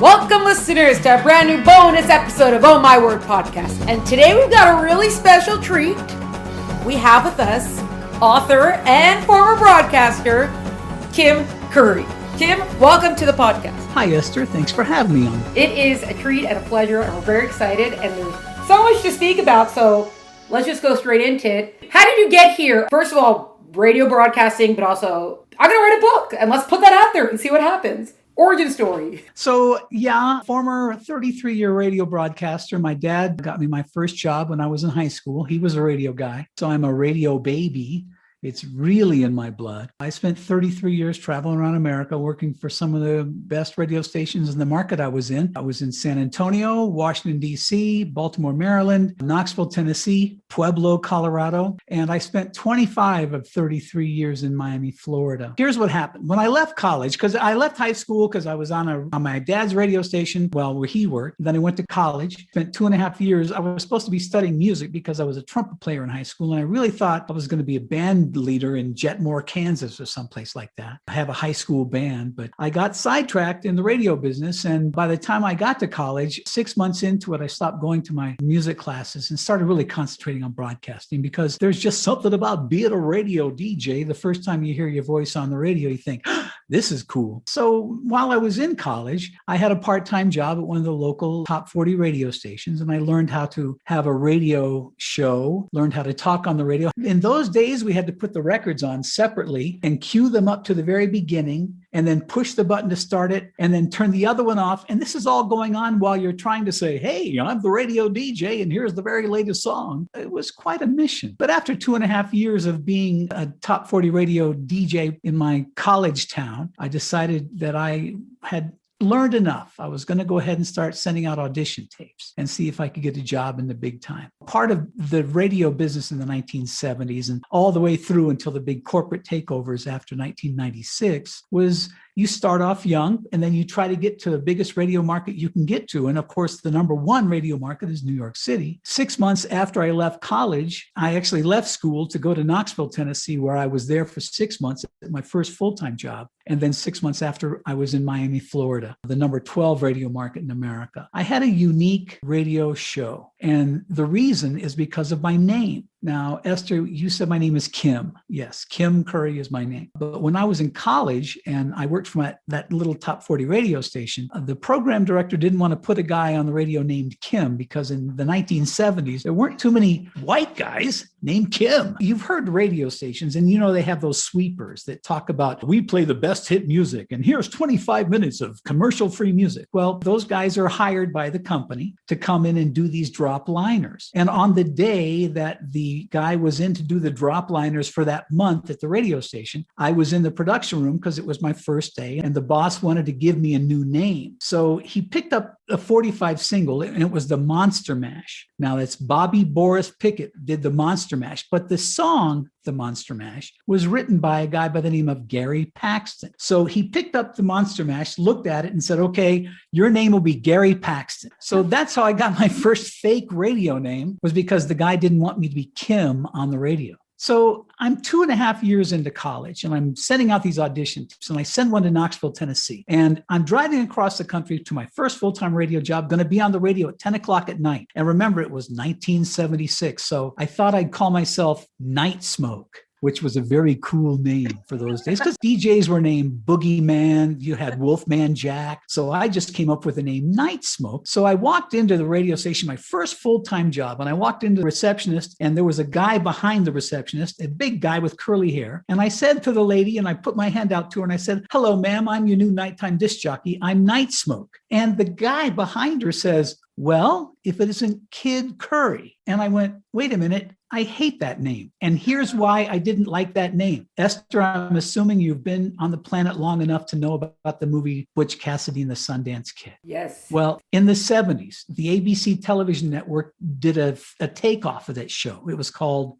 Welcome, listeners, to a brand new bonus episode of Oh My Word podcast. And today we've got a really special treat. We have with us author and former broadcaster, Kim Curry. Kim, welcome to the podcast. Hi, Esther. Thanks for having me on. It is a treat and a pleasure, and we're very excited. And there's so much to speak about, so let's just go straight into it. How did you get here? First of all, radio broadcasting, but also, I'm going to write a book, and let's put that out there and see what happens. Origin story. So, former 33-year radio broadcaster. My dad got me my first job when I was in high school. He was a radio guy. So I'm a radio baby. It's really in my blood. I spent 33 years traveling around America, working for some of the best radio stations in the market I was in. I was in San Antonio, Washington, D.C., Baltimore, Maryland, Knoxville, Tennessee, Pueblo, Colorado, and I spent 25 of 33 years in Miami, Florida. Here's what happened. When I left college, because I left high school because I was on my dad's radio station, where he worked. Then I went to college, spent 2.5 years. I was supposed to be studying music because I was a trumpet player in high school, and I really thought I was going to be a band leader in Jetmore, Kansas, or someplace like that. I have a high school band, but I got sidetracked in the radio business. And by the time I got to college, 6 months into it, I stopped going to my music classes and started really concentrating on broadcasting, because there's just something about being a radio DJ. The first time you hear your voice on the radio, you think, this is cool. So while I was in college, I had a part-time job at one of the local top 40 radio stations, and I learned how to have a radio show, learned how to talk on the radio. In those days, we had to put the records on separately and cue them up to the very beginning, and then push the button to start it, and then turn the other one off. And this is all going on while you're trying to say, hey, I'm the radio DJ, and here's the very latest song. It was quite a mission. But after 2.5 years of being a top 40 radio DJ in my college town, I decided that I had learned enough. I was going to go ahead and start sending out audition tapes and see if I could get a job in the big time. Part of the radio business in the 1970s and all the way through until the big corporate takeovers after 1996 was you start off young, and then you try to get to the biggest radio market you can get to. And of course, the number one radio market is New York City. 6 months after I left college, I actually left school to go to Knoxville, Tennessee, where I was there for 6 months at my first full-time job. And then 6 months after, I was in Miami, Florida, the number 12 radio market in America. I had a unique radio show. And the reason is because of my name. Now, Esther, you said my name is Kim. Yes, Kim Curry is my name. But when I was in college and I worked for that little top 40 radio station, the program director didn't want to put a guy on the radio named Kim, because in the 1970s, there weren't too many white guys named Kim. You've heard radio stations, and they have those sweepers that talk about, we play the best hit music, and here's 25 minutes of commercial-free music. Well, those guys are hired by the company to come in and do these drop liners. And on the day that the guy was in to do the drop liners for that month at the radio station, I was in the production room because it was my first day, and the boss wanted to give me a new name. So he picked up a 45 single, and it was the Monster Mash. Now, that's Bobby Boris Pickett did the Monster Mash, but the song, the Monster Mash, was written by a guy by the name of Gary Paxton. So he picked up the Monster Mash, looked at it, and said, okay, your name will be Gary Paxton. So that's how I got my first fake radio name, was because the guy didn't want me to be Kim on the radio. So I'm 2.5 years into college, and I'm sending out these audition tapes, and I send one to Knoxville, Tennessee. And I'm driving across the country to my first full-time radio job, going to be on the radio at 10 o'clock at night. And remember, it was 1976. So I thought I'd call myself Night Smoke, which was a very cool name for those days, because DJs were named Boogeyman, you had Wolfman Jack. So I just came up with the name Night Smoke. So I walked into the radio station, my first full-time job, and I walked into the receptionist, and there was a guy behind the receptionist, a big guy with curly hair. And I said to the lady, and I put my hand out to her, and I said, hello, ma'am, I'm your new nighttime disc jockey. I'm Night Smoke. And the guy behind her says, well, if it isn't Kid Curry. And I went, wait a minute, I hate that name. And here's why I didn't like that name. Esther, I'm assuming you've been on the planet long enough to know about the movie Butch Cassidy and the Sundance Kid. Yes. Well, in the 70s, the ABC television network did a takeoff of that show. It was called,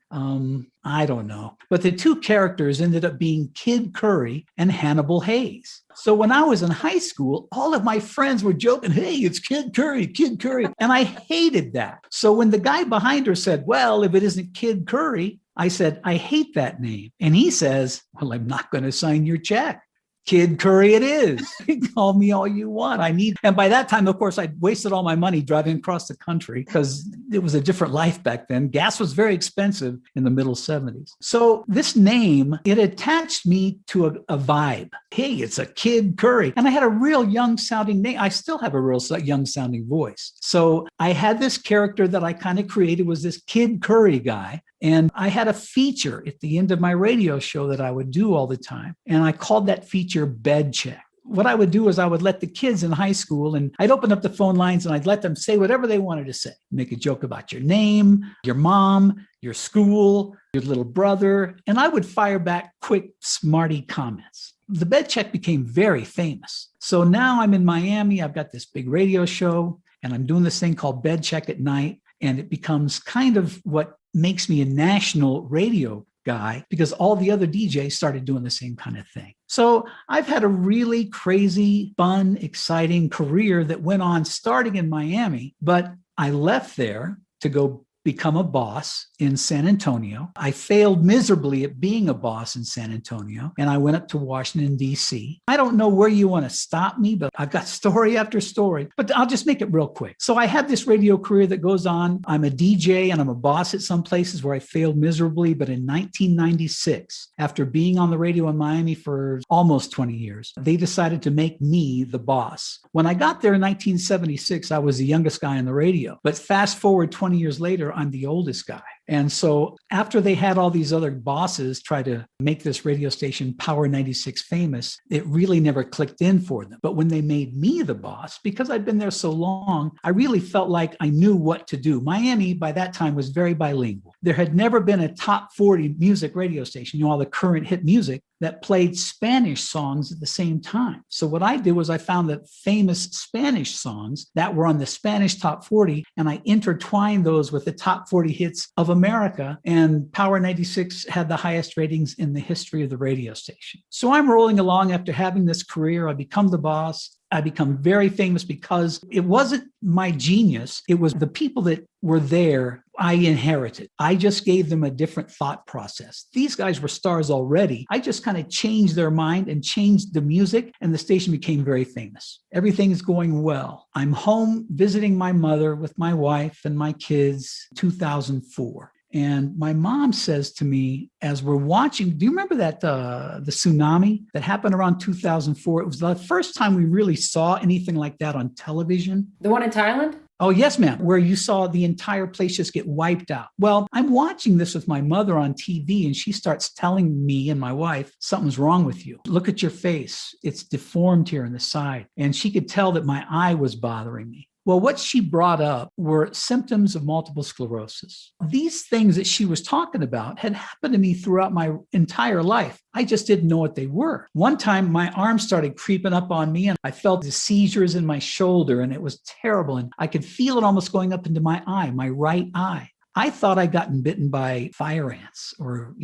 I don't know. But the two characters ended up being Kid Curry and Hannibal Hayes. So when I was in high school, all of my friends were joking, hey, it's Kid Curry, Kid Curry. And I hated that. So when the guy behind her said, well, if it isn't Kid Curry, I said, I hate that name. And he says, well, I'm not going to sign your check. Kid Curry it is. Call me all you want. And by that time, of course, I'd wasted all my money driving across the country because it was a different life back then. Gas was very expensive in the middle 70s. So this name, it attached me to a vibe. Hey, it's a Kid Curry. And I had a real young sounding name. I still have a real young sounding voice. So I had this character that I kind of created, was this Kid Curry guy. And I had a feature at the end of my radio show that I would do all the time. And I called that feature Bed Check. What I would do is I would let the kids in high school, and I'd open up the phone lines and I'd let them say whatever they wanted to say. Make a joke about your name, your mom, your school, your little brother. And I would fire back quick, smarty comments. The Bed Check became very famous. So now I'm in Miami. I've got this big radio show and I'm doing this thing called Bed Check at night. And it becomes kind of what makes me a national radio guy, because all the other DJs started doing the same kind of thing. So I've had a really crazy, fun, exciting career that went on starting in Miami, but I left there to go become a boss in San Antonio. I failed miserably at being a boss in San Antonio, and I went up to Washington, D.C. I don't know where you want to stop me, but I've got story after story, but I'll just make it real quick. So I had this radio career that goes on. I'm a DJ and I'm a boss at some places where I failed miserably, but in 1996, after being on the radio in Miami for almost 20 years, they decided to make me the boss. When I got there in 1976, I was the youngest guy on the radio, but fast forward 20 years later, I'm the oldest guy. And so after they had all these other bosses try to make this radio station Power 96 famous, it really never clicked in for them. But when they made me the boss, because I'd been there so long, I really felt like I knew what to do. Miami by that time was very bilingual. There had never been a top 40 music radio station, all the current hit music, that played Spanish songs at the same time. So what I did was I found the famous Spanish songs that were on the Spanish top 40, and I intertwined those with the top 40 hits of America, and Power 96 had the highest ratings in the history of the radio station. So I'm rolling along after having this career. I become the boss. I become very famous because it wasn't my genius. It was the people that were there I inherited. I just gave them a different thought process. These guys were stars already. I just kind of changed their mind and changed the music, and the station became very famous. Everything is going well. I'm home visiting my mother with my wife and my kids, 2004. And my mom says to me, as we're watching, do you remember that the tsunami that happened around 2004? It was the first time we really saw anything like that on television. The one in Thailand? Oh, yes, ma'am, where you saw the entire place just get wiped out. Well, I'm watching this with my mother on TV, and she starts telling me and my wife, something's wrong with you. Look at your face. It's deformed here on the side. And she could tell that my eye was bothering me. Well, what she brought up were symptoms of multiple sclerosis. These things that she was talking about had happened to me throughout my entire life. I just didn't know what they were. One time, my arm started creeping up on me, and I felt the seizures in my shoulder, and it was terrible. And I could feel it almost going up into my eye, my right eye. I thought I'd gotten bitten by fire ants, or,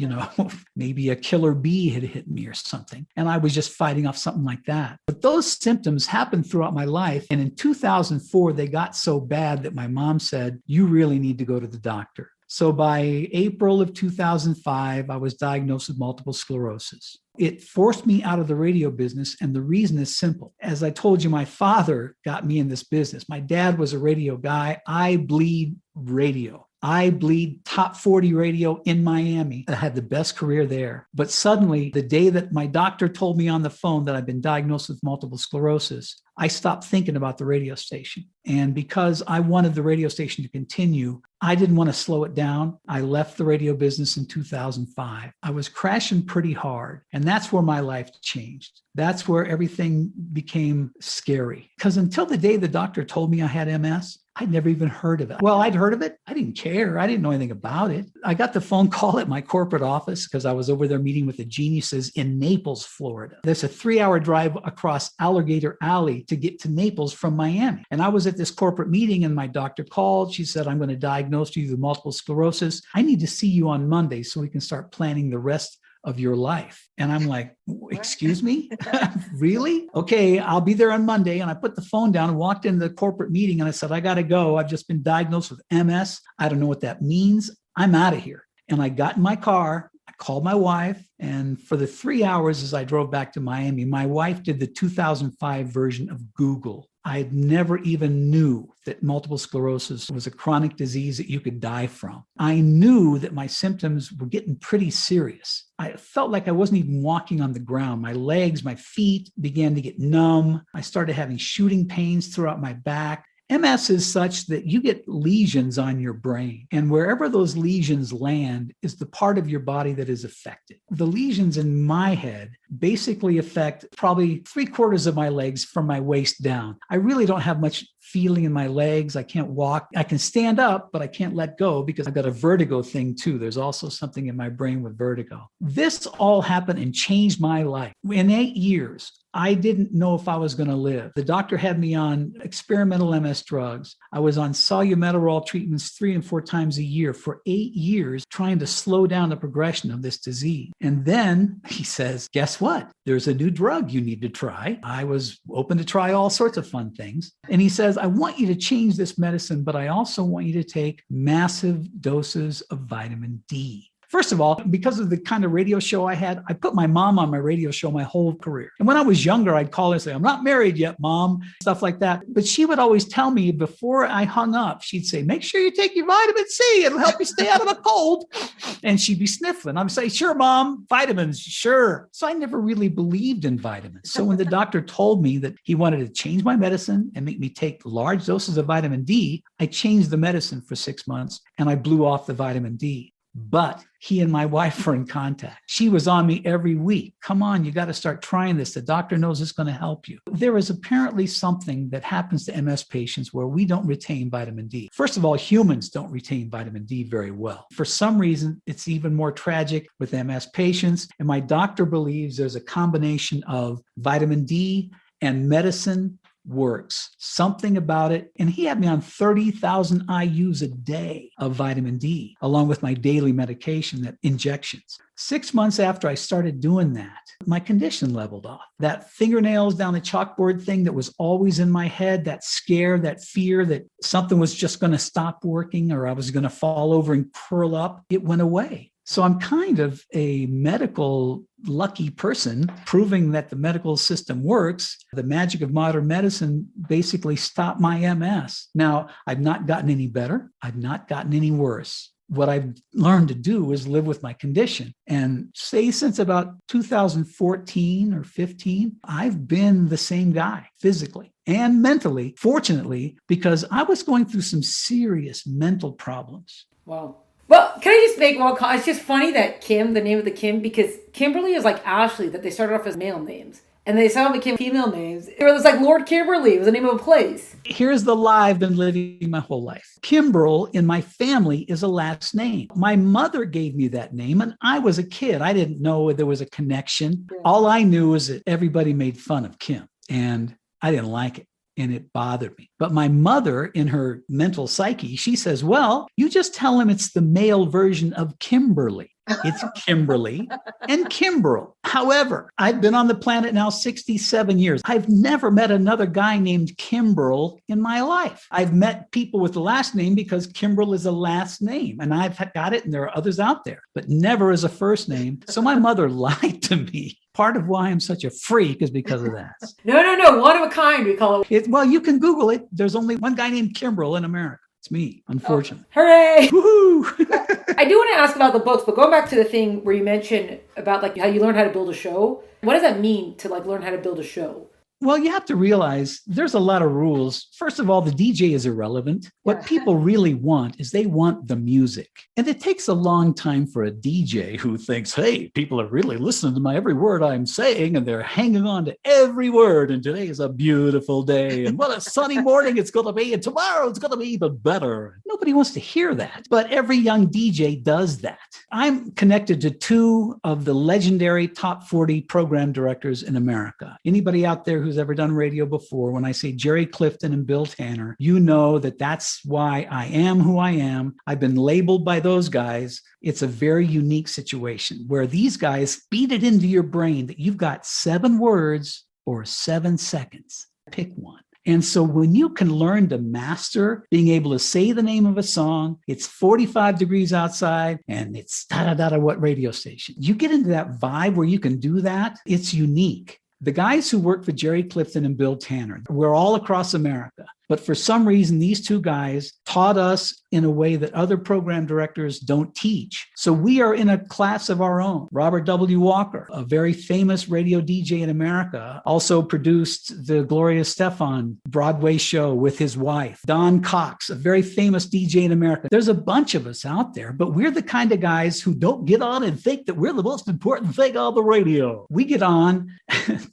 maybe a killer bee had hit me or something. And I was just fighting off something like that. But those symptoms happened throughout my life. And in 2004, they got so bad that my mom said, you really need to go to the doctor. So by April of 2005, I was diagnosed with multiple sclerosis. It forced me out of the radio business, and the reason is simple. As I told you, my father got me in this business. My dad was a radio guy. I bleed radio. I bleed top 40 radio in Miami. I had the best career there. But suddenly, the day that my doctor told me on the phone that I've been diagnosed with multiple sclerosis, I stopped thinking about the radio station. And because I wanted the radio station to continue, I didn't want to slow it down. I left the radio business in 2005. I was crashing pretty hard. And that's where my life changed. That's where everything became scary. Because until the day the doctor told me I had MS, I'd never even heard of it. Well, I'd heard of it. I didn't care. I didn't know anything about it. I got the phone call at my corporate office because I was over there meeting with the geniuses in Naples, Florida. There's a 3-hour drive across Alligator Alley to get to Naples from Miami. And I was at this corporate meeting, and my doctor called. She said, I'm going to diagnose you with multiple sclerosis. I need to see you on Monday so we can start planning the rest of your life. And I'm like, excuse me? Really? Okay, I'll be there on Monday. And I put the phone down and walked into the corporate meeting, and I said, I got to go. I've just been diagnosed with MS. I don't know what that means. I'm out of here. And I got in my car. I called my wife, and for the 3 hours as I drove back to Miami, my wife did the 2005 version of Google. I had never even knew that multiple sclerosis was a chronic disease that you could die from. I knew that my symptoms were getting pretty serious. I felt like I wasn't even walking on the ground. My legs, my feet began to get numb. I started having shooting pains throughout my back. MS is such that you get lesions on your brain, and wherever those lesions land is the part of your body that is affected. The lesions in my head basically affect probably 3/4 of my legs from my waist down. I really don't have much feeling in my legs. I can't walk. I can stand up, but I can't let go because I've got a vertigo thing too. There's also something in my brain with vertigo. This all happened and changed my life. In 8 years, I didn't know if I was going to live. The doctor had me on experimental MS drugs. I was on solumeterol treatments 3 and 4 times a year for 8 years, trying to slow down the progression of this disease. And then he says, guess what? There's a new drug you need to try. I was open to try all sorts of fun things. And he says, I want you to change this medicine, but I also want you to take massive doses of vitamin D. First of all, because of the kind of radio show I had, I put my mom on my radio show my whole career. And when I was younger, I'd call her and say, I'm not married yet, Mom, stuff like that. But she would always tell me before I hung up, she'd say, make sure you take your vitamin C. It'll help you stay out of a cold. And she'd be sniffling. I'd say, sure, Mom, vitamins, sure. So I never really believed in vitamins. So when the doctor told me that he wanted to change my medicine and make me take large doses of vitamin D, I changed the medicine for 6 months and I blew off the vitamin D. But he and my wife were in contact. She was on me every week. Come on, you got to start trying this. The doctor knows it's going to help you. There is apparently something that happens to MS patients where we don't retain vitamin D. First of all, humans don't retain vitamin D very well. For some reason, it's even more tragic with MS patients. And my doctor believes there's a combination of vitamin D and medicine works, something about it. And he had me on 30,000 IUs a day of vitamin D, along with my daily medication, that injections. 6 months after I started doing that, my condition leveled off. That fingernails down the chalkboard thing that was always in my head, that scare, that fear that something was just going to stop working or I was going to fall over and curl up, it went away. So I'm kind of a medical lucky person, proving that the medical system works. The magic of modern medicine basically stopped my MS. Now, I've not gotten any better. I've not gotten any worse. What I've learned to do is live with my condition. And say since about 2014 or 15, I've been the same guy physically and mentally, fortunately, because I was going through some serious mental problems. Wow. Well, can I just make one comment? It's just funny that Kim, the name of the Kim, because Kimberly is like Ashley, that they started off as male names. And they somehow became female names. It was like Lord Kimberly. It was the name of a place. Here's the lie I've been living my whole life. Kimbrell in my family is a last name. My mother gave me that name, and I was a kid. I didn't know there was a connection. Yeah. All I knew was that everybody made fun of Kim, and I didn't like it. And it bothered me. But my mother, in her mental psyche, she says, well, you just tell him it's the male version of Kimberly. It's Kimberly and Kimbrell. However, I've been on the planet now 67 years. I've never met another guy named Kimbrell in my life. I've met people with the last name because Kimbrell is a last name. And I've got it, and there are others out there, but never as a first name. So my mother lied to me. Part of why I'm such a freak is because of that. No. One of a kind, we call it. Well, you can Google it. There's only one guy named Kimbrell in America. It's me, unfortunately. Oh, hooray! Woohoo! I do want to ask about the books, but going back to the thing where you mentioned about like how you learned how to build a show. What does that mean to like learn how to build a show? Well, you have to realize there's a lot of rules. First of all, the DJ is irrelevant. What people really want is they want the music. And it takes a long time for a DJ who thinks, hey, people are really listening to my every word I'm saying, and they're hanging on to every word. And today is a beautiful day. And what a sunny morning it's going to be. And tomorrow it's going to be even better. Nobody wants to hear that. But every young DJ does that. I'm connected to 2 of the legendary top 40 program directors in America. Anybody out there who's ever done radio before, when I say Jerry Clifton and Bill Tanner, you know that that's why I am who I am. I've been labeled by those guys. It's a very unique situation where these guys beat it into your brain that you've got 7 words or 7 seconds. Pick one. And so when you can learn to master being able to say the name of a song, it's 45 degrees outside and it's da-da-da-da what radio station. You get into that vibe where you can do that, it's unique. The guys who work for Jerry Clifton and Bill Tanner, we're all across America. But for some reason, these two guys taught us in a way that other program directors don't teach. So we are in a class of our own. Robert W. Walker, a very famous radio DJ in America, also produced the Gloria Estefan Broadway show with his wife. Don Cox, a very famous DJ in America. There's a bunch of us out there, but we're the kind of guys who don't get on and think that we're the most important thing on the radio. We get on,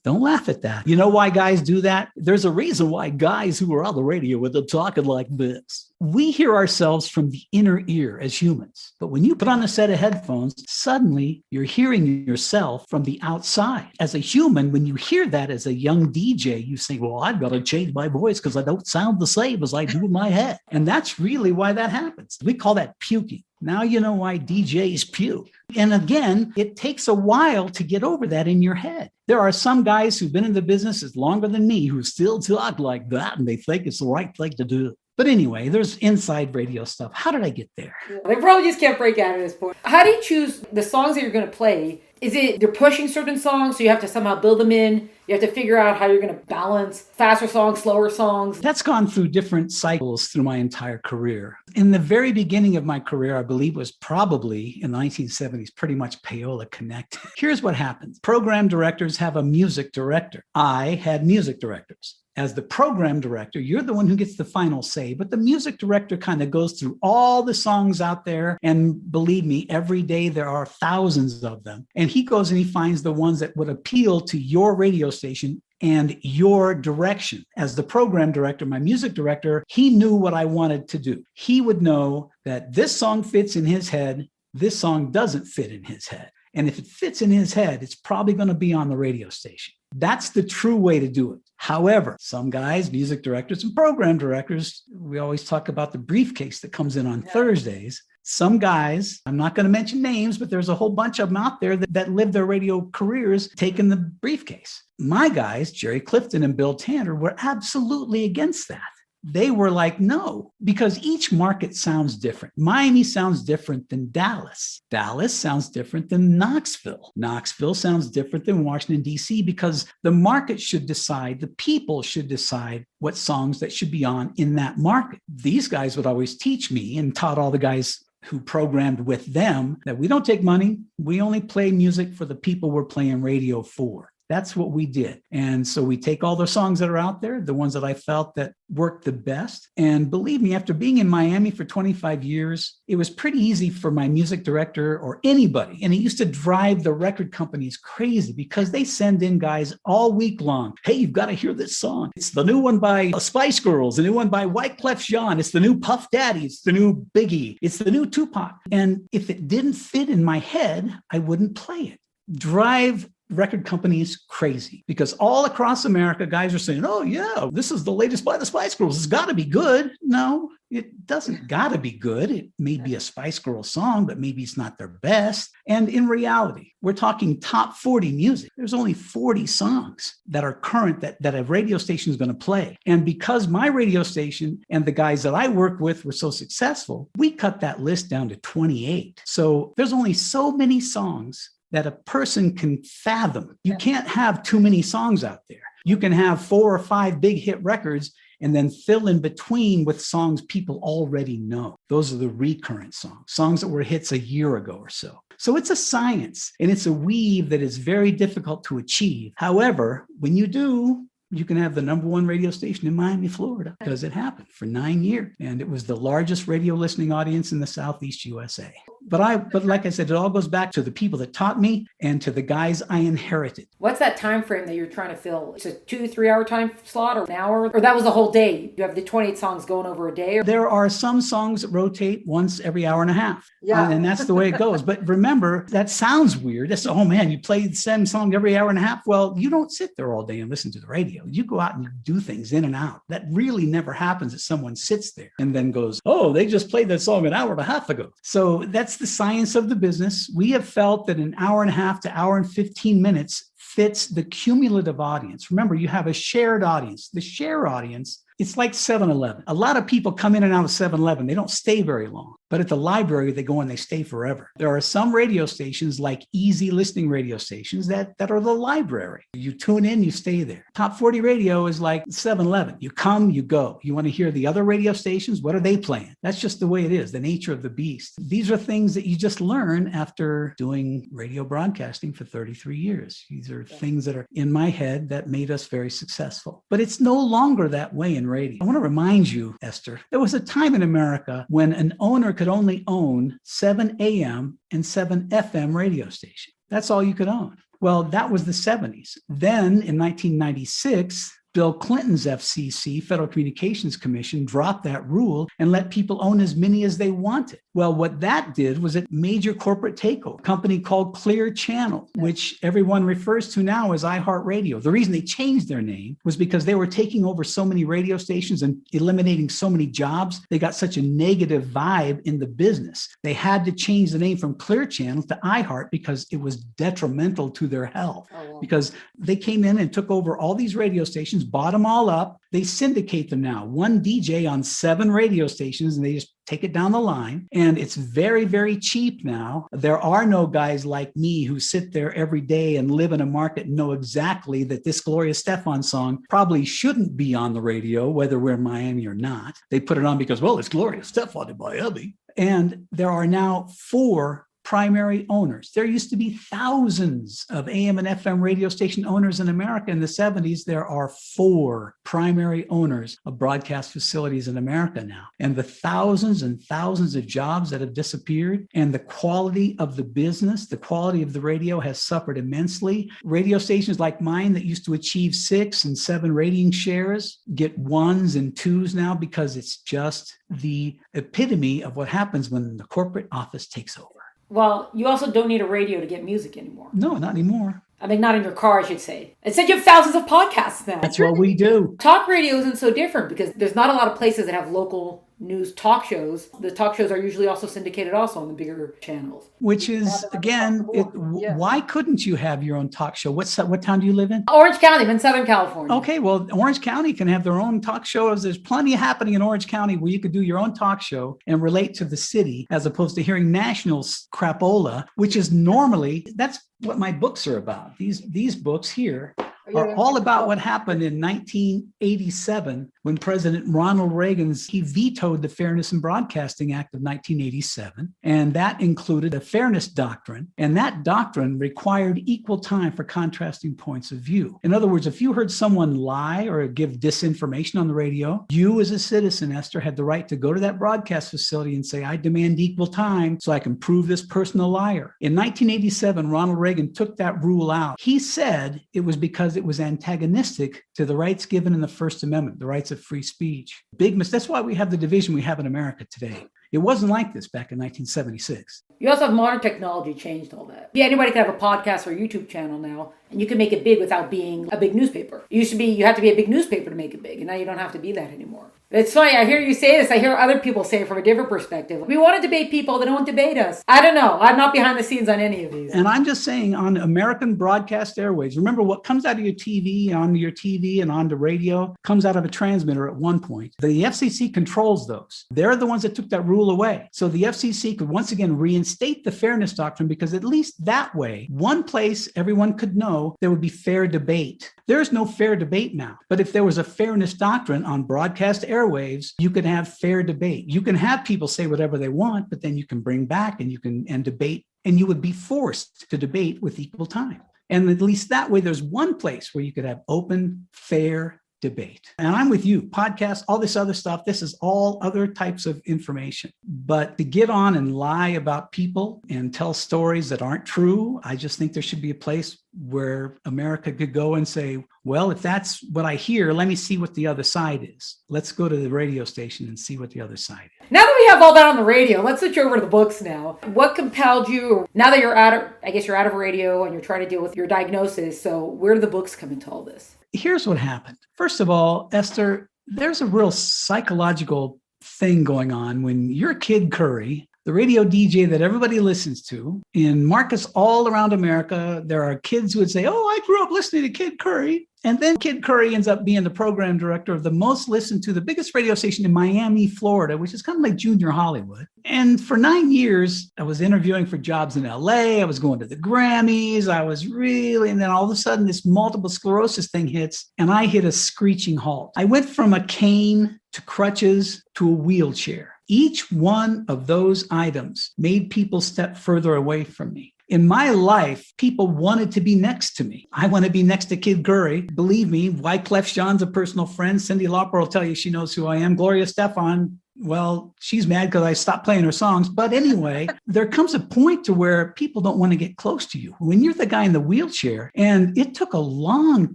don't laugh at that. You know why guys do that? There's a reason why guys who are on the radio with them talking like this. We hear ourselves from the inner ear as humans. But when you put on a set of headphones, suddenly you're hearing yourself from the outside. As a human, when you hear that as a young DJ, you say, well, I've got to change my voice because I don't sound the same as I do in my head. And that's really why that happens. We call that puking. Now you know why DJs puke. And again, it takes a while to get over that in your head. There are some guys who've been in the business as longer than me who still talk like that, and they think it's the right thing to do. But anyway, there's inside radio stuff. How did I get there? They probably just can't break out at this point. How do you choose the songs that you're going to play? Is it you're pushing certain songs, so you have to somehow build them in? You have to figure out how you're going to balance faster songs, slower songs? That's gone through different cycles through my entire career. In the very beginning of my career, I believe was probably in the 1970s, pretty much payola connected. Here's what happens. Program directors have a music director. I had music directors. As the program director, you're the one who gets the final say, but the music director kind of goes through all the songs out there. And believe me, every day there are thousands of them. And he goes and he finds the ones that would appeal to your radio station and your direction. As the program director, my music director, he knew what I wanted to do. He would know that this song fits in his head, this song doesn't fit in his head. And if it fits in his head, it's probably going to be on the radio station. That's the true way to do it. However, some guys, music directors and program directors, we always talk about the briefcase that comes in on Thursdays. Some guys, I'm not going to mention names, but there's a whole bunch of them out there that live their radio careers taking the briefcase. My guys, Jerry Clifton and Bill Tanner, were absolutely against that. They were like, no, because each market sounds different. Miami sounds different than Dallas. Dallas sounds different than Knoxville. Knoxville sounds different than Washington, D.C., because the market should decide, the people should decide what songs that should be on in that market. These guys would always teach me and taught all the guys who programmed with them that we don't take money. We only play music for the people we're playing radio for. That's what we did. And so we take all the songs that are out there, the ones that I felt that worked the best. And believe me, after being in Miami for 25 years, it was pretty easy for my music director or anybody. And it used to drive the record companies crazy because they send in guys all week long. Hey, you've got to hear this song. It's the new one by Spice Girls, the new one by Wyclef Jean. It's the new Puff Daddy. It's the new Biggie. It's the new Tupac. And if it didn't fit in my head, I wouldn't play it. Drive record companies crazy because all across America, guys are saying, oh yeah, this is the latest by the Spice Girls. It's got to be good. No, it doesn't got to be good. It may be a Spice Girls song, but maybe it's not their best. And in reality, we're talking top 40 music. There's only 40 songs that are current that a radio station is going to play. And because my radio station and the guys that I worked with were so successful, we cut that list down to 28. So there's only so many songs that a person can fathom. You can't have too many songs out there. You can have 4 or 5 big hit records and then fill in between with songs people already know. Those are the recurrent songs that were hits a year ago or so. So it's a science and it's a weave that is very difficult to achieve. However, when you do, you can have the number 1 radio station in Miami, Florida, because it happened for 9 years. And it was the largest radio listening audience in the Southeast USA. But like I said, it all goes back to the people that taught me and to the guys I inherited. What's that time frame that you're trying to fill? It's a 2-3 hour time slot or an hour? Or that was the whole day? You have the 28 songs going over a day? There are some songs that rotate once every hour and a half. Yeah. And that's the way it goes. But remember, that sounds weird. That's, oh man, you play the same song every hour and a half. Well, you don't sit there all day and listen to the radio. You go out and you do things in and out. That really never happens that someone sits there and then goes, oh, they just played that song an hour and a half ago. So that's the science of the business. We have felt that an hour and a half to hour and 15 minutes fits the cumulative audience. Remember, you have a shared audience. The share audience, it's like 7-Eleven. A lot of people come in and out of 7-Eleven. They don't stay very long. But at the library, they go and they stay forever. There are some radio stations, like easy listening radio stations, that are the library. You tune in, you stay there. Top 40 radio is like 7-Eleven. You come, you go. You want to hear the other radio stations? What are they playing? That's just the way it is, the nature of the beast. These are things that you just learn after doing radio broadcasting for 33 years. These are things that are in my head that made us very successful. But it's no longer that way in radio. I want to remind you, Esther, there was a time in America when an owner could only own 7 AM and 7 FM radio stations. That's all you could own. Well, that was the 70s. Then in 1996, Bill Clinton's FCC, Federal Communications Commission, dropped that rule and let people own as many as they wanted. Well, what that did was it major corporate takeover, a company called Clear Channel, which everyone refers to now as iHeartRadio. The reason they changed their name was because they were taking over so many radio stations and eliminating so many jobs. They got such a negative vibe in the business. They had to change the name from Clear Channel to iHeart because it was detrimental to their health. Because they came in and took over all these radio stations, bought them all up. They syndicate them now. One DJ on 7 radio stations, and they just take it down the line. And it's very, very cheap now. There are no guys like me who sit there every day and live in a market and know exactly that this Gloria Estefan song probably shouldn't be on the radio, whether we're in Miami or not. They put it on because, well, it's Gloria Estefan in Miami. And there are now 4 primary owners. There used to be thousands of AM and FM radio station owners in America in the 70s. There are 4 primary owners of broadcast facilities in America now. And the thousands and thousands of jobs that have disappeared and the quality of the business, the quality of the radio has suffered immensely. Radio stations like mine that used to achieve 6 and 7 rating shares get 1s and 2s now because it's just the epitome of what happens when the corporate office takes over. Well, you also don't need a radio to get music anymore. No, not anymore. I mean, not in your car, I should say. Instead, you have thousands of podcasts now. That's what we do. Talk radio isn't so different because there's not a lot of places that have local news talk shows. The talk shows are usually also syndicated also on the bigger channels. Which is, again, why couldn't you have your own talk show? What town do you live in? Orange County. I'm in Southern California. Okay, well, Orange County can have their own talk shows. There's plenty happening in Orange County where you could do your own talk show and relate to the city as opposed to hearing national crapola, which is normally, that's what my books are about. These books here are all about what happened in 1987 when President Ronald Reagan, he vetoed the Fairness in Broadcasting Act of 1987. And that included the Fairness Doctrine. And that doctrine required equal time for contrasting points of view. In other words, if you heard someone lie or give disinformation on the radio, you as a citizen, Esther, had the right to go to that broadcast facility and say, I demand equal time so I can prove this person a liar. In 1987, Ronald Reagan took that rule out. He said it was because it was antagonistic to the rights given in the First Amendment, the rights of free speech. Big mistake. That's why we have the division we have in America today. It wasn't like this back in 1976. You also have modern technology changed all that. Yeah, anybody can have a podcast or YouTube channel now, and you can make it big without being a big newspaper. It used to be you had to be a big newspaper to make it big, and now you don't have to be that anymore. It's funny, I hear you say this, I hear other people say it from a different perspective. We want to debate people, they don't debate us. I don't know, I'm not behind the scenes on any of these. And I'm just saying on American broadcast airways, remember what comes out of your TV, onto your TV and onto radio, comes out of a transmitter at one point. The FCC controls those. They're the ones that took that rule away. So the FCC could once again reinstate the Fairness Doctrine because at least that way, one place everyone could know there would be fair debate. There's no fair debate now. But if there was a Fairness Doctrine on broadcast airwaves, you can have fair debate. You can have people say whatever they want, but then you can bring back and you can debate, and you would be forced to debate with equal time. And at least that way, there's one place where you could have open, fair debate. And I'm with you. Podcasts, all this other stuff, this is all other types of information. But to get on and lie about people and tell stories that aren't true, I just think there should be a place where America could go and say, well, if that's what I hear, let me see what the other side is. Let's go to the radio station and see what the other side is. Now that we have all that on the radio, let's switch over to the books now. What compelled you, now that you're out of radio and you're trying to deal with your diagnosis, so where do the books come into all this? Here's what happened. First of all, Esther, there's a real psychological thing going on when you're Kid Curry. the radio DJ that everybody listens to. In markets all around America, there are kids who would say, oh, I grew up listening to Kid Curry. And then Kid Curry ends up being the program director of the most listened to, the biggest radio station in Miami, Florida, which is kind of like junior Hollywood. And for 9 years, I was interviewing for jobs in LA. I was going to the Grammys. And then all of a sudden this multiple sclerosis thing hits and I hit a screeching halt. I went from a cane to crutches to a wheelchair. Each one of those items made people step further away from me. In my life, people wanted to be next to me. I want to be next to Kid Curry. Believe me, Wyclef Jean's a personal friend. Cyndi Lauper will tell you she knows who I am. Gloria Estefan, well, she's mad because I stopped playing her songs. But anyway, there comes a point to where people don't want to get close to you when you're the guy in the wheelchair. And it took a long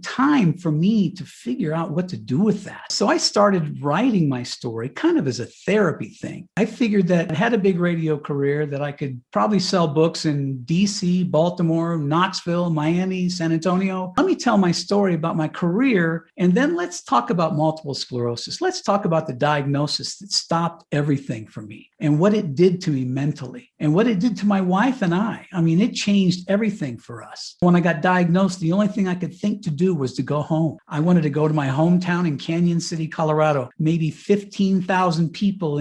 time for me to figure out what to do with that. So I started writing my story kind of as a therapy thing. I figured that I had a big radio career, that I could probably sell books in DC, Baltimore, Knoxville, Miami, San Antonio. Let me tell my story about my career. And then let's talk about multiple sclerosis. Let's talk about the diagnosis that stopped everything for me and what it did to me mentally and what it did to my wife and I. I mean, it changed everything for us. When I got diagnosed, the only thing I could think to do was to go home. I wanted to go to my hometown in Canyon City, Colorado, maybe 15,000 people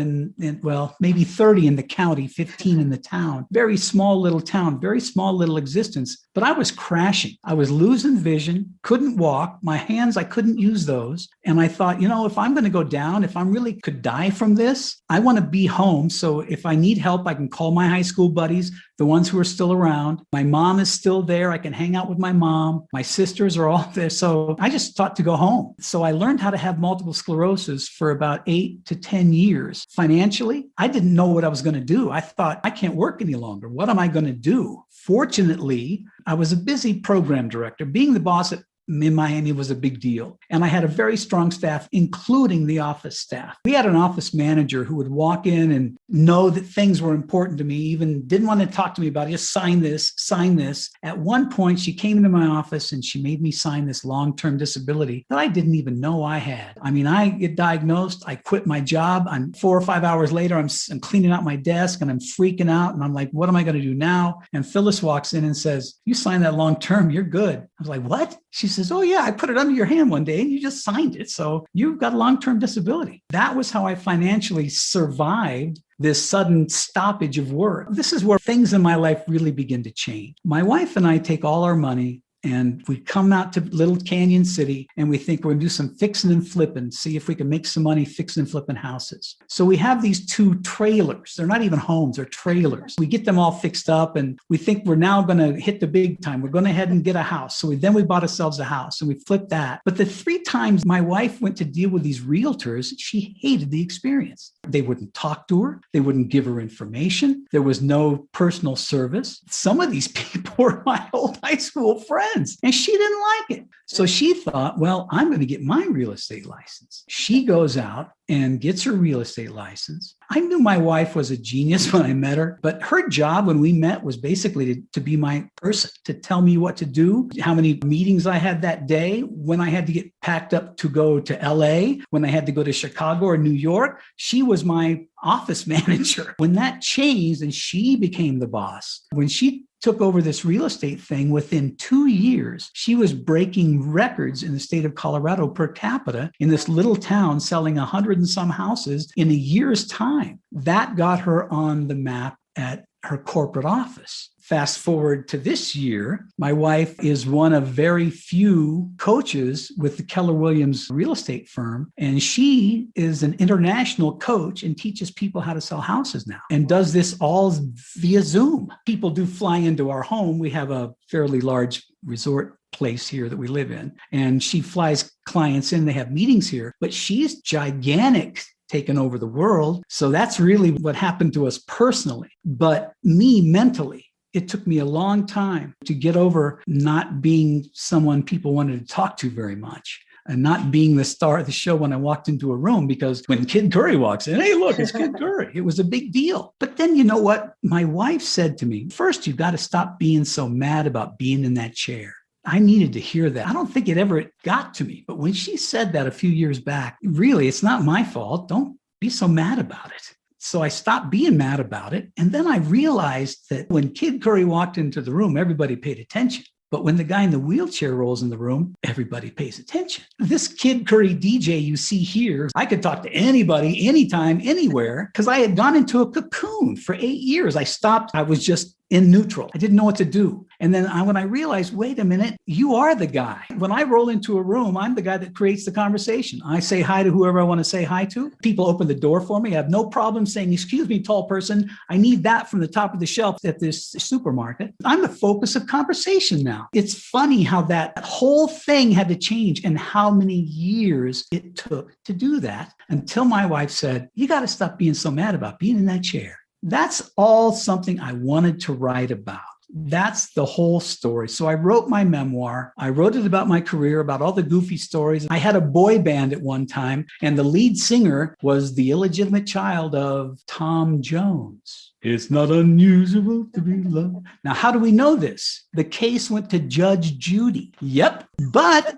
maybe 30 in the county, 15 in the town. Very small little town, very small little existence. But I was crashing. I was losing vision, couldn't walk. My hands, I couldn't use those. And I thought, if I'm going to go down, if I really could die from this, I want to be home. So if I need help, I can call my high school buddies, the ones who are still around. My mom is still there. I can hang out with my mom. My sisters are all there. So I just thought to go home. So I learned how to have multiple sclerosis for about 8 to 10 years. Financially, I didn't know what I was going to do. I thought, I can't work any longer. What am I going to do? Fortunately, I was a busy program director. Being the boss in Miami was a big deal. And I had a very strong staff, including the office staff. We had an office manager who would walk in and know that things were important to me, even didn't want to talk to me about it. Just sign this, sign this. At one point, she came into my office and she made me sign this long-term disability that I didn't even know I had. I mean, I get diagnosed, I quit my job. 4 or 5 hours later, I'm cleaning out my desk and I'm freaking out. And I'm like, what am I going to do now? And Phyllis walks in and says, you signed that long-term, you're good. I was like, what? She says, oh yeah, I put it under your hand one day and you just signed it. So you've got a long-term disability. That was how I financially survived this sudden stoppage of work. This is where things in my life really begin to change. My wife and I take all our money and we come out to Little Canyon City and we think we're going to do some fixing and flipping, see if we can make some money fixing and flipping houses. So we have these 2 trailers. They're not even homes, they're trailers. We get them all fixed up and we think we're now going to hit the big time. We're going to head and get a house. So we bought ourselves a house and we flipped that. But the 3 times my wife went to deal with these realtors, she hated the experience. They wouldn't talk to her. They wouldn't give her information. There was no personal service. Some of these people were my old high school friends, and she didn't like it. So she thought, well, I'm going to get my real estate license. She goes out and gets her real estate license. I knew my wife was a genius when I met her, but her job when we met was basically to be my person, to tell me what to do, how many meetings I had that day, when I had to get packed up to go to LA, when I had to go to Chicago or New York. She was my office manager. When that changed and she became the boss, when she took over this real estate thing, within 2 years, she was breaking records in the state of Colorado per capita in this little town, selling 100 and some houses in a year's time. That got her on the map at her corporate office. Fast forward to this year, my wife is one of very few coaches with the Keller Williams real estate firm. And she is an international coach and teaches people how to sell houses now and does this all via Zoom. People do fly into our home. We have a fairly large resort place here that we live in. And she flies clients in, they have meetings here, but she's gigantic, taken over the world. So that's really what happened to us personally. But me mentally, it took me a long time to get over not being someone people wanted to talk to very much and not being the star of the show when I walked into a room, because when Kid Curry walks in, hey, look, it's Kid Curry. It was a big deal. But then you know what? My wife said to me, first, you've got to stop being so mad about being in that chair. I needed to hear that. I don't think it ever got to me. But when she said that a few years back, really, it's not my fault. Don't be so mad about it. So I stopped being mad about it. And then I realized that when Kid Curry walked into the room, everybody paid attention. But when the guy in the wheelchair rolls in the room, everybody pays attention. This Kid Curry DJ you see here, I could talk to anybody, anytime, anywhere, because I had gone into a cocoon for 8 years. I stopped. I was just in neutral. I didn't know what to do. And then when I realized, wait a minute, you are the guy. When I roll into a room, I'm the guy that creates the conversation. I say hi to whoever I want to say hi to. People open the door for me. I have no problem saying, excuse me, tall person, I need that from the top of the shelf at this supermarket. I'm the focus of conversation now. It's funny how that whole thing had to change and how many years it took to do that until my wife said, you got to stop being so mad about being in that chair. That's all something I wanted to write about. That's the whole story. So I wrote my memoir. I wrote it about my career, about all the goofy stories. I had a boy band at one time, and the lead singer was the illegitimate child of Tom Jones. It's not unusual to be loved. Now, how do we know this? The case went to Judge Judy. Yep. But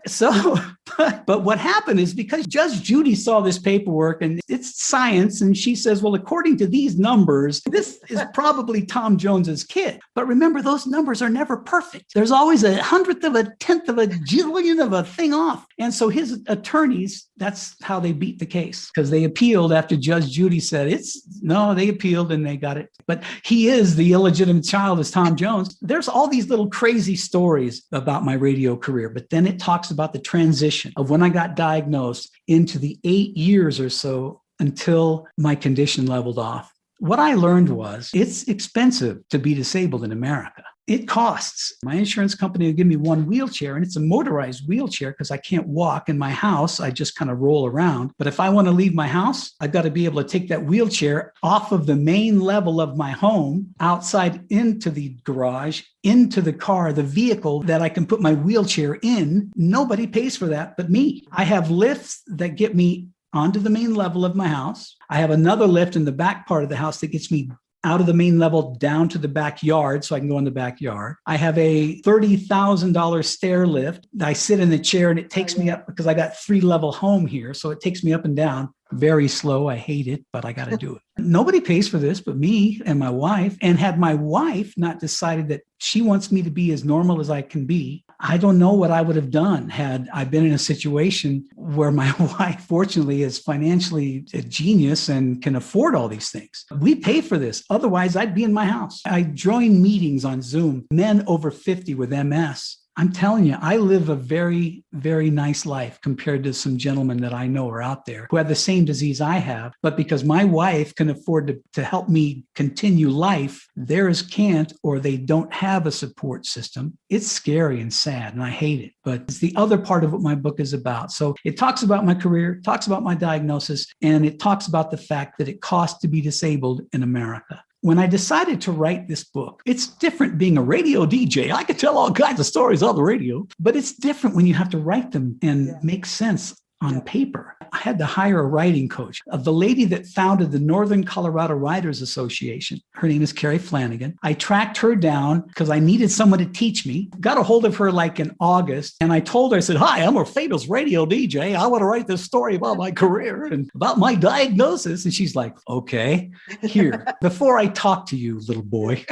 what happened is because Judge Judy saw this paperwork and it's science, and she says, well, according to these numbers, this is probably Tom Jones's kid. But remember, those numbers are never perfect. There's always 1/100 of a 10th of a jillion of a thing off. And so his attorneys, that's how they beat the case, because they appealed after Judge Judy said they appealed and they got it. But he is the illegitimate child as Tom Jones. There's all these little crazy stories about my radio career, but then it talks about the transition of when I got diagnosed into the 8 years or so until my condition leveled off. What I learned was it's expensive to be disabled in America. It costs. My insurance company will give me one wheelchair, and it's a motorized wheelchair because I can't walk in my house. I just kind of roll around. But if I want to leave my house, I've got to be able to take that wheelchair off of the main level of my home, outside into the garage, into the car, the vehicle that I can put my wheelchair in. Nobody pays for that but me. I have lifts that get me onto the main level of my house. I have another lift in the back part of the house that gets me out of the main level down to the backyard so I can go in the backyard. I have a $30,000 stair lift. I sit in the chair and it takes me up because I got 3-level home here. So it takes me up and down. Very slow. I hate it, but I got to do it. Nobody pays for this but me and my wife. And had my wife not decided that she wants me to be as normal as I can be, I don't know what I would have done had I been in a situation where my wife, fortunately, is financially a genius and can afford all these things. We pay for this. Otherwise, I'd be in my house. I join meetings on Zoom, men over 50 with MS. I'm telling you, I live a very, very nice life compared to some gentlemen that I know are out there who have the same disease I have. But because my wife can afford to help me continue life, theirs can't, or they don't have a support system. It's scary and sad, and I hate it. But it's the other part of what my book is about. So it talks about my career, talks about my diagnosis, and it talks about the fact that it costs to be disabled in America. When I decided to write this book, it's different being a radio DJ. I could tell all kinds of stories on the radio, but it's different when you have to write them and make sense on paper. I had to hire a writing coach. The lady that founded the Northern Colorado Writers Association, her name is Carrie Flanagan. I tracked her down because I needed someone to teach me. Got a hold of her like in August. And I told her, I said, hi, I'm a famous radio DJ. I want to write this story about my career and about my diagnosis. And she's like, okay, here, before I talk to you, little boy,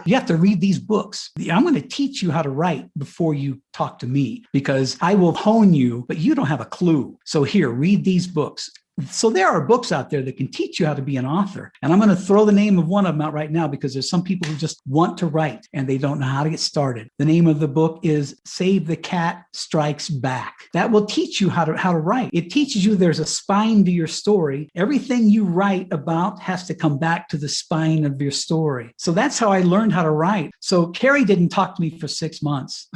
you have to read these books. I'm going to teach you how to write before you talk to me, because I will hone you, but you don't have a clue. So here, read these books. So there are books out there that can teach you how to be an author. And I'm going to throw the name of one of them out right now because there's some people who just want to write and they don't know how to get started. The name of the book is Save the Cat Strikes Back. That will teach you how to write. It teaches you there's a spine to your story. Everything you write about has to come back to the spine of your story. So that's how I learned how to write. So Carrie didn't talk to me for 6 months.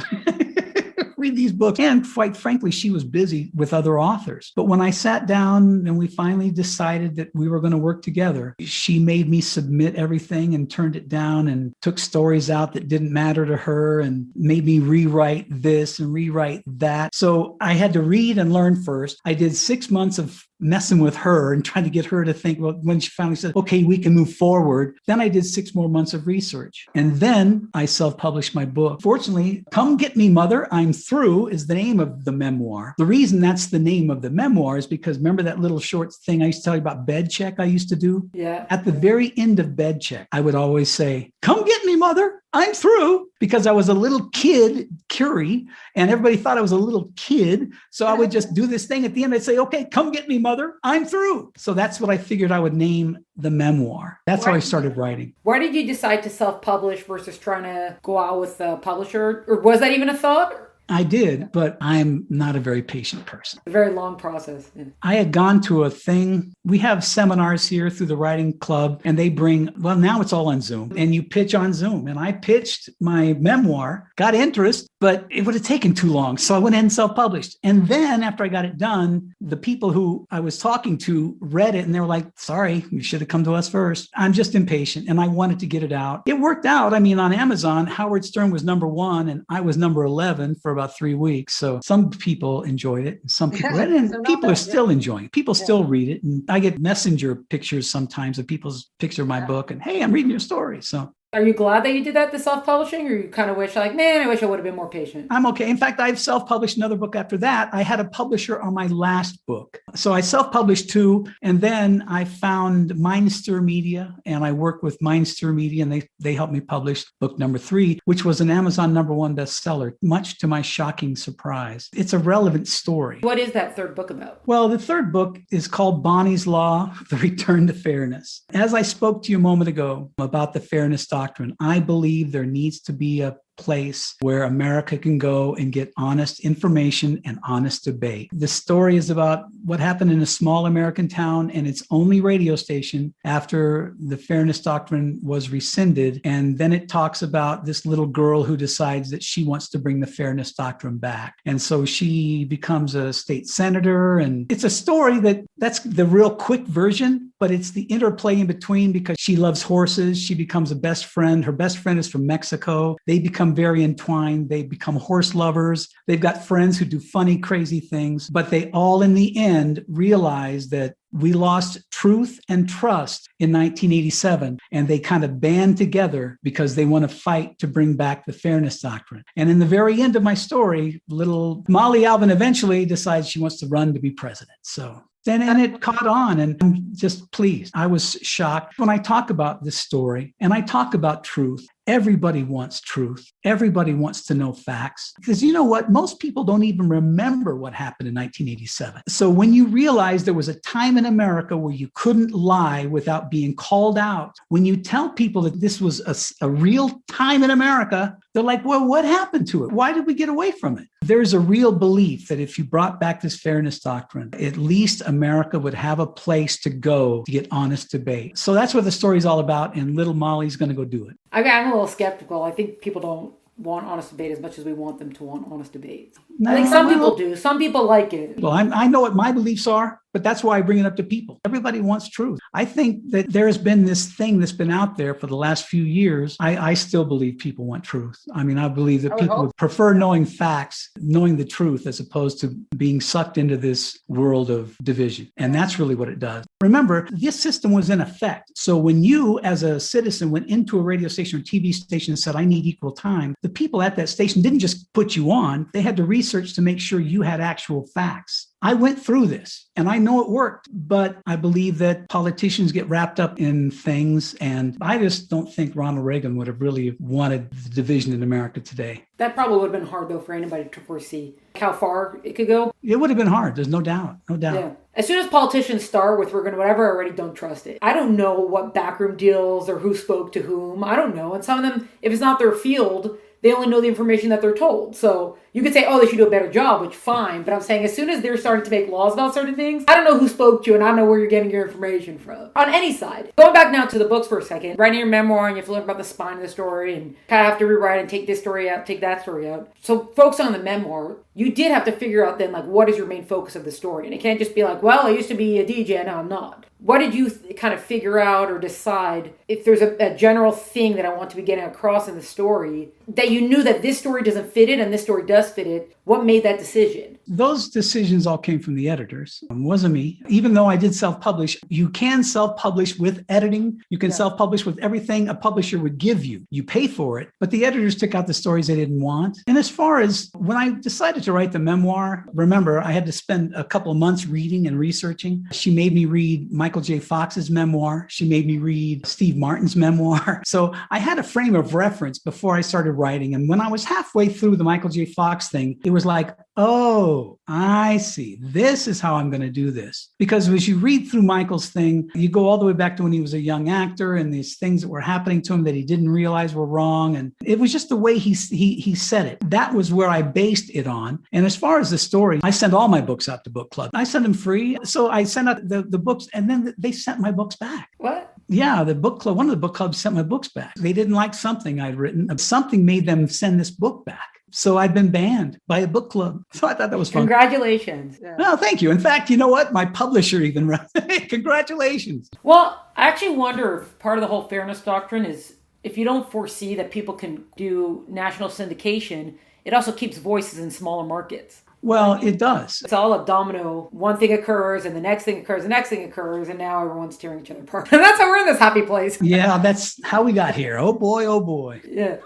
Read these books. And quite frankly, she was busy with other authors. But when I sat down and we finally decided that we were going to work together, she made me submit everything and turned it down and took stories out that didn't matter to her and made me rewrite this and rewrite that. So I had to read and learn first. I did 6 months of messing with her and trying to get her to think, well, when she finally said, okay, we can move forward, then I did 6 more months of research. And then I self-published my book. Fortunately, Come Get Me, Mother, I'm Through is the name of the memoir. The reason that's the name of the memoir is because remember that little short thing I used to tell you about bed check I used to do? Yeah. At the very end of bed check, I would always say, come get me, mother, I'm through, because I was a little kid, Curie, and everybody thought I was a little kid. So I would just do this thing at the end. I'd say, okay, come get me, mother, I'm through. So that's what I figured I would name the memoir. That's how I started writing. Why did you decide to self-publish versus trying to go out with a publisher? Or was that even a thought? I did, but I'm not a very patient person. A very long process. Yeah. I had gone to a thing. We have seminars here through the writing club, and they bring, well, now it's all on Zoom, and you pitch on Zoom. And I pitched my memoir, got interest, but it would have taken too long. So I went ahead and self-published. And then after I got it done, the people who I was talking to read it, and they were like, sorry, you should have come to us first. I'm just impatient, and I wanted to get it out. It worked out. I mean, on Amazon, Howard Stern was #1, and I was number 11 for about 3 weeks. So some people enjoyed it, and some people read it, and people are still enjoying it. People still read it. And I get messenger pictures sometimes of people's picture of my book and, hey, I'm reading your story. So are you glad that you did that, the self-publishing, or you kind of wish like, man, I wish I would have been more patient? I'm okay. In fact, I've self-published another book after that. I had a publisher on my last book. So I self-published 2, and then I found Mindster Media, and I worked with Mindster Media, and they helped me publish book number 3, which was an Amazon #1 bestseller, much to my shocking surprise. It's a relevant story. What is that third book about? Well, the third book is called Bonnie's Law, The Return to Fairness. As I spoke to you a moment ago about the Fairness Doctrine, I believe there needs to be a place where America can go and get honest information and honest debate. The story is about what happened in a small American town and its only radio station after the Fairness Doctrine was rescinded. And then it talks about this little girl who decides that she wants to bring the Fairness Doctrine back. And so she becomes a state senator. And it's a story that's the real quick version, but it's the interplay in between because she loves horses. She becomes a best friend. Her best friend is from Mexico. They become very entwined. They become horse lovers. They've got friends who do funny, crazy things, but they all in the end realize that we lost truth and trust in 1987, and they kind of band together because they want to fight to bring back the Fairness Doctrine. And in the very end of my story, little Molly Alvin eventually decides she wants to run to be president. So and it caught on, and I'm just pleased. I was shocked when I talk about this story and I talk about truth. Everybody wants truth. Everybody wants to know facts. Because you know what? Most people don't even remember what happened in 1987. So when you realize there was a time in America where you couldn't lie without being called out, when you tell people that this was a real time in America, they're like, well, what happened to it? Why did we get away from it? There's a real belief that if you brought back this Fairness Doctrine, at least America would have a place to go to get honest debate. So that's what the story's all about, and little Molly's going to go do it. I mean, I'm a little skeptical. I think people don't want honest debate as much as we want them to want honest debate. I think some people do. Some people like it. Well, I know what my beliefs are, but that's why I bring it up to people. Everybody wants truth. I think that there's been this thing that's been out there for the last few years. I still believe people want truth. I mean, I believe that people would prefer knowing facts, knowing the truth, as opposed to being sucked into this world of division. And that's really what it does. Remember, this system was in effect. So when you, as a citizen, went into a radio station or TV station and said, I need equal time, the people at that station didn't just put you on. They had to research to make sure you had actual facts. I went through this and I know it worked, but I believe that politicians get wrapped up in things. And I just don't think Ronald Reagan would have really wanted the division in America today. That probably would have been hard, though, for anybody to foresee how far it could go. It would have been hard. There's no doubt. No doubt. Yeah. As soon as politicians start with we're going to whatever, I already don't trust it. I don't know what backroom deals or who spoke to whom. I don't know. And some of them, if it's not their field, they only know the information that they're told. So you could say, oh, they should do a better job, which fine. But I'm saying as soon as they're starting to make laws about certain things, I don't know who spoke to you and I don't know where you're getting your information from. On any side. Going back now to the books for a second. Writing your memoir and you have to learn about the spine of the story and kind of have to rewrite and take this story out, take that story out. So focus on the memoir. You did have to figure out then, like, what is your main focus of the story? And it can't just be like, well, I used to be a DJ and now I'm not. What did you kind of figure out or decide if there's a general thing that I want to be getting across in the story that you knew that this story doesn't fit it and this story does? does fit it. What made that decision? Those decisions all came from the editors. It wasn't me. Even though I did self-publish, you can self-publish with editing. You can self-publish with everything a publisher would give you. You pay for it, but the editors took out the stories they didn't want. And as far as when I decided to write the memoir, remember, I had to spend a couple of months reading and researching. She made me read Michael J. Fox's memoir. She made me read Steve Martin's memoir. So I had a frame of reference before I started writing. And when I was halfway through the Michael J. Fox thing, it was like, oh, I see. This is how I'm going to do this. Because as you read through Michael's thing, you go all the way back to when he was a young actor and these things that were happening to him that he didn't realize were wrong. And it was just the way he said it. That was where I based it on. And as far as the story, I send all my books out to book club. I send them free. So I sent out the books and then they sent my books back. What? Yeah, the book club, one of the book clubs sent my books back. They didn't like something I'd written. Something made them send this book back. So I've been banned by a book club. So I thought that was fun. Congratulations. Yeah. No, thank you. In fact, you know what? My publisher even wrote, congratulations. Well, I actually wonder if part of the whole fairness doctrine is if you don't foresee that people can do national syndication, it also keeps voices in smaller markets. Well, it does. It's all a domino. One thing occurs and the next thing occurs, the next thing occurs, and now everyone's tearing each other apart. And that's how we're in this happy place. Yeah, that's how we got here. Oh boy, oh boy. Yeah.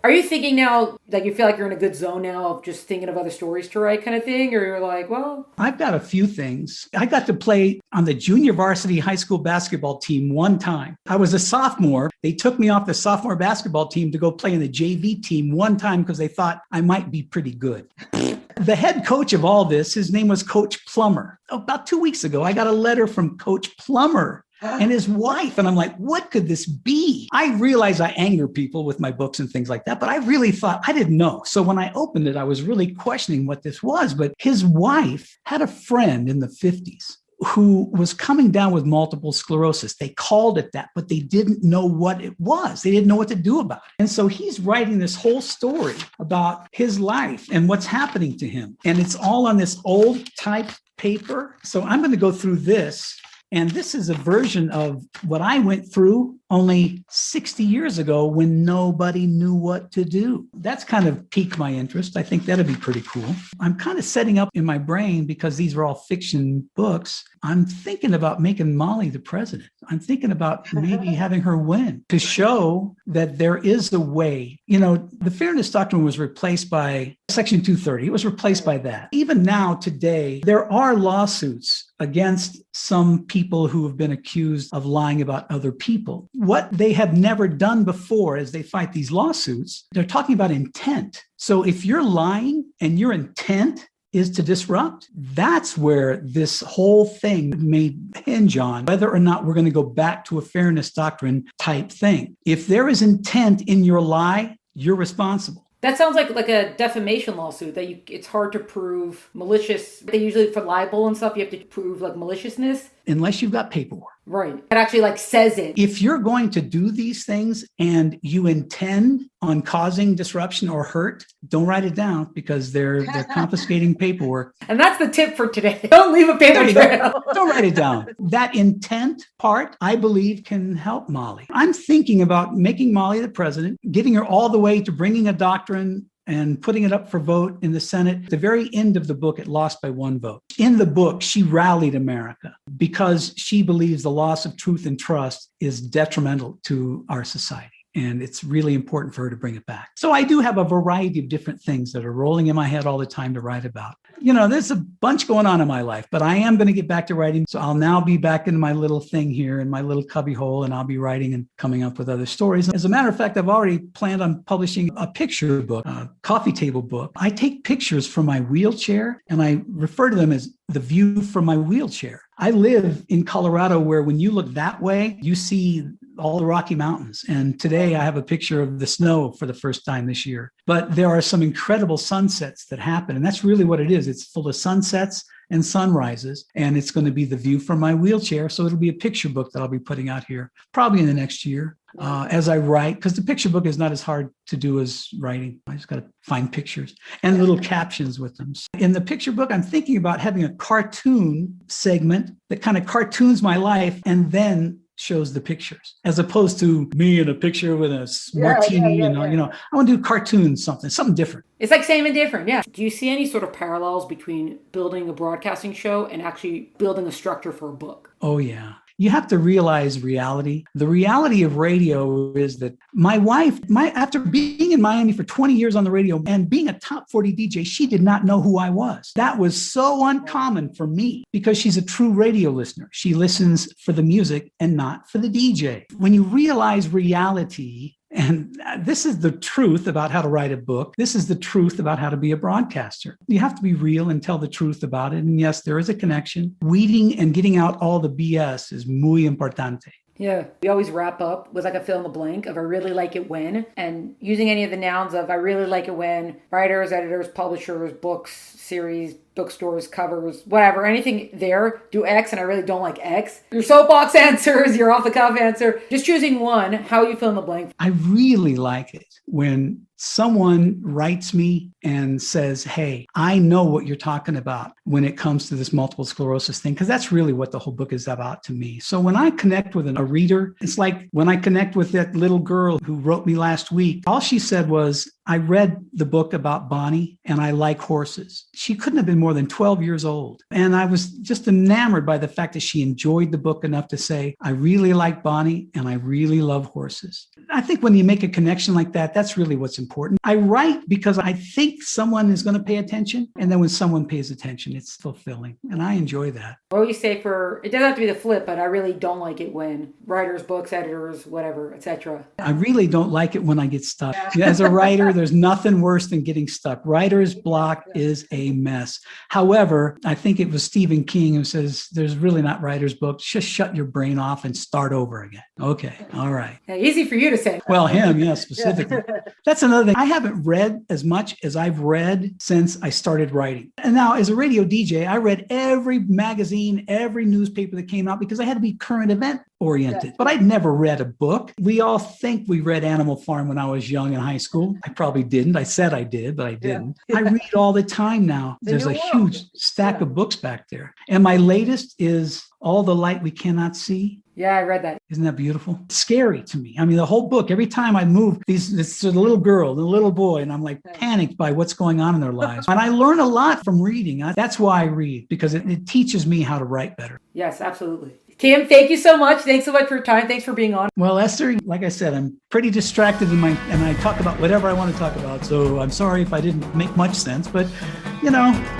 Are you thinking now, like you feel like you're in a good zone now of just thinking of other stories to write kind of thing? Or you're like, well... I've got a few things. I got to play on the junior varsity high school basketball team one time. I was a sophomore. They took me off the sophomore basketball team to go play in the JV team one time because they thought I might be pretty good. The head coach of all this, his name was Coach Plummer. About 2 weeks ago, I got a letter from Coach Plummer and his wife. And I'm like, what could this be? I realize I anger people with my books and things like that, but I really thought, I didn't know. So when I opened it, I was really questioning what this was. But his wife had a friend in the 50s who was coming down with multiple sclerosis. They called it that, but they didn't know what it was. They didn't know what to do about it. And so he's writing this whole story about his life and what's happening to him. And it's all on this old type paper. So I'm going to go through this. And this is a version of what I went through only 60 years ago when nobody knew what to do. That's kind of piqued my interest. I think that'd be pretty cool. I'm kind of setting up in my brain, because these are all fiction books, I'm thinking about making Molly the president. I'm thinking about maybe having her win to show that there is a way. You know, the Fairness Doctrine was replaced by Section 230. It was replaced by that. Even now, today, there are lawsuits against some people who have been accused of lying about other people. What they have never done before as they fight these lawsuits, they're talking about intent. So if you're lying and your intent is to disrupt, that's where this whole thing may hinge on whether or not we're going to go back to a fairness doctrine type thing. If there is intent in your lie, you're responsible. That sounds like a defamation lawsuit that it's hard to prove malicious. They usually, for libel and stuff, you have to prove like maliciousness. Unless you've got paperwork. Right. It actually like says it. If you're going to do these things and you intend on causing disruption or hurt, don't write it down, because they're confiscating paperwork. And that's the tip for today. Don't leave a paper trail. Don't write it down. That intent part, I believe, can help Molly. I'm thinking about making Molly the president, getting her all the way to bringing a doctrine and putting it up for vote in the Senate. At the very end of the book, it lost by 1 vote. In the book, she rallied America because she believes the loss of truth and trust is detrimental to our society. And it's really important for her to bring it back. So I do have a variety of different things that are rolling in my head all the time to write about. You know, there's a bunch going on in my life, but I am going to get back to writing. So I'll now be back in my little thing here in my little cubby hole, and I'll be writing and coming up with other stories. As a matter of fact, I've already planned on publishing a picture book, a coffee table book. I take pictures from my wheelchair and I refer to them as the view from my wheelchair. I live in Colorado, where when you look that way, you see all the Rocky Mountains. And today I have a picture of the snow for the first time this year. But there are some incredible sunsets that happen. And that's really what it is. It's full of sunsets and sunrises. And it's going to be the view from my wheelchair. So it'll be a picture book that I'll be putting out here probably in the next year as I write, because the picture book is not as hard to do as writing. I just got to find pictures and little captions with them. In the picture book, I'm thinking about having a cartoon segment that kind of cartoons my life, and then shows the pictures, as opposed to me in a picture with a martini. I want to do cartoons, something different. It's like same and different, yeah. Do you see any sort of parallels between building a broadcasting show and actually building a structure for a book? Oh, yeah. You have to realize reality. The reality of radio is that my wife, after being in Miami for 20 years on the radio and being a top 40 DJ, she did not know who I was. That was so uncommon for me because she's a true radio listener. She listens for the music and not for the DJ. When you realize reality, and this is the truth about how to write a book. This is the truth about how to be a broadcaster. You have to be real and tell the truth about it. And yes, there is a connection. Weeding and getting out all the BS is muy importante. Yeah. We always wrap up with like a fill in the blank of I really like it when, and using any of the nouns of I really like it when writers, editors, publishers, books, series, bookstores, covers, whatever, anything there, do X, and I really don't like X. Your soapbox answers, your off the cuff answer, just choosing one, how you fill in the blank. I really like it when someone writes me and says, hey, I know what you're talking about when it comes to this multiple sclerosis thing, because that's really what the whole book is about to me. So when I connect with a reader, it's like when I connect with that little girl who wrote me last week, all she said was, I read the book about Bonnie and I like horses. She couldn't have been more than 12 years old. And I was just enamored by the fact that she enjoyed the book enough to say, I really like Bonnie and I really love horses. I think when you make a connection like that, that's really what's important. I write because I think someone is going to pay attention. And then when someone pays attention, it's fulfilling. And I enjoy that. Or you say it doesn't have to be the flip, but I really don't like it when writers, books, editors, whatever, etc. I really don't like it when I get stuck. As a writer, there's nothing worse than getting stuck. Writer's block is a mess. However, I think it was Stephen King who says there's really not writer's block. Just shut your brain off and start over again. Okay. All right. Easy for you to say. Well, him, yeah, specifically. That's another thing. I haven't read as much as I've read since I started writing. And now as a radio DJ, I read every magazine, every newspaper that came out because I had to be current event oriented. But I'd never read a book. We all think we read Animal Farm when I was young in high school. I probably didn't. I said I did, but I didn't. I read all the time now. There's a huge stack of books back there. And my latest is All the Light We Cannot See. Yeah, I read that. Isn't that beautiful? It's scary to me. I mean, the whole book, every time I move, it's the little girl, the little boy, and I'm like panicked by what's going on in their lives. And I learn a lot from reading. That's why I read, because it teaches me how to write better. Yes, absolutely. Kim, thank you so much. Thanks so much for your time. Thanks for being on. Well, Esther, like I said, I'm pretty distracted and I talk about whatever I want to talk about. So I'm sorry if I didn't make much sense, but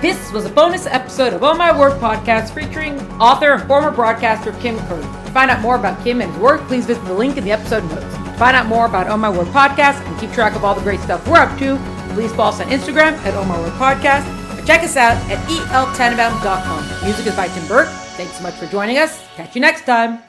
This was a bonus episode of On My Word podcast featuring author and former broadcaster Kim Curry. To find out more about Kim and his work, please visit the link in the episode notes. To find out more about On My Word podcast and keep track of all the great stuff we're up to, please follow us on Instagram at On My Word podcast or check us out at el10fm.com. Music is by Tim Burke. Thanks so much for joining us. Catch you next time.